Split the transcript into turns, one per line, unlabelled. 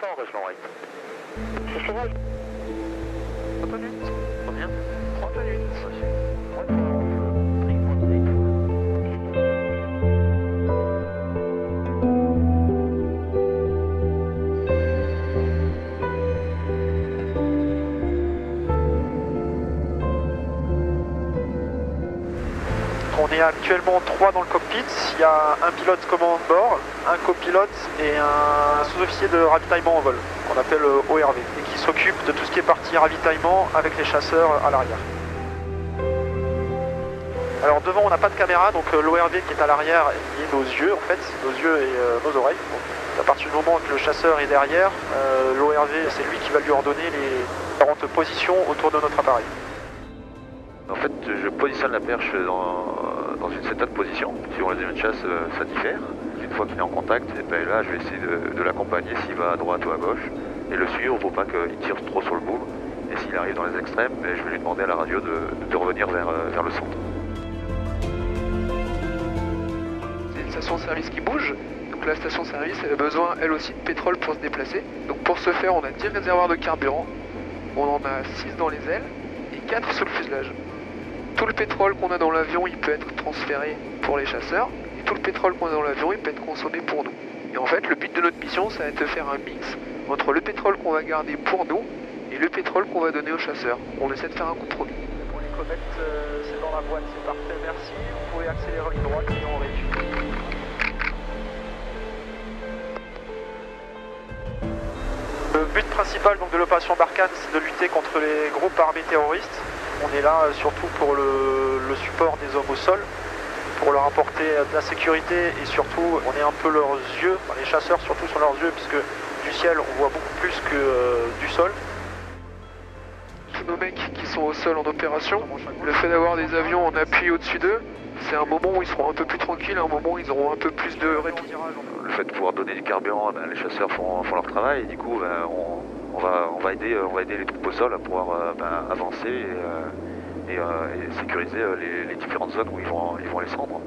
fort, Rocheland, oui.
C'est signal.
30 minutes.
Combien?
30 minutes.
On est actuellement 3 dans le cockpit. Il y a un pilote commandant de bord, un copilote et un sous-officier de ravitaillement en vol, qu'on appelle ORV, et qui s'occupe de tout ce qui est partie ravitaillement avec les chasseurs à l'arrière. Alors devant on n'a pas de caméra, donc l'ORV qui est à l'arrière est nos yeux en fait, nos yeux et nos oreilles. Donc, à partir du moment que le chasseur est derrière, l'ORV c'est lui qui va lui ordonner les différentes positions autour de notre appareil.
En fait, je positionne la perche dans une certaine position. Suivant les avions de chasse, ça diffère. Une fois qu'il est en contact, et ben là, je vais essayer de l'accompagner s'il va à droite ou à gauche et le suivre pour pas qu'il tire trop sur le boom. Et s'il arrive dans les extrêmes, ben, je vais lui demander à la radio de revenir vers le centre.
C'est une station-service qui bouge. Donc la station-service elle a besoin elle aussi de pétrole pour se déplacer. Donc pour ce faire, on a 10 réservoirs de carburant. On en a 6 dans les ailes et 4 sous le fuselage. Tout le pétrole qu'on a dans l'avion, il peut être transféré pour les chasseurs. Et tout le pétrole qu'on a dans l'avion, il peut être consommé pour nous. Et en fait, le but de notre mission, ça va être de faire un mix entre le pétrole qu'on va garder pour nous et le pétrole qu'on va donner aux chasseurs. On essaie de faire un compromis.
Pour les comètes, c'est dans la boîte, c'est parfait, merci. Vous pouvez accélérer en ligne droite et on réussit. Le but principal donc, de l'opération Barkhane, c'est de lutter contre les groupes armés terroristes. On est là surtout pour le support des hommes au sol, pour leur apporter de la sécurité et surtout on est un peu leurs yeux, enfin, les chasseurs surtout sont leurs yeux puisque du ciel on voit beaucoup plus que du sol.
Tous nos mecs qui sont au sol en opération, le fait d'avoir des avions en appui au-dessus d'eux, c'est un moment où ils seront un peu plus tranquilles, un moment où ils auront un peu plus de répit.
Le fait de pouvoir donner du carburant, ben, les chasseurs font leur travail et du coup ben, on va aider les troupes au sol à pouvoir avancer et sécuriser les différentes zones où ils vont aller se rendre.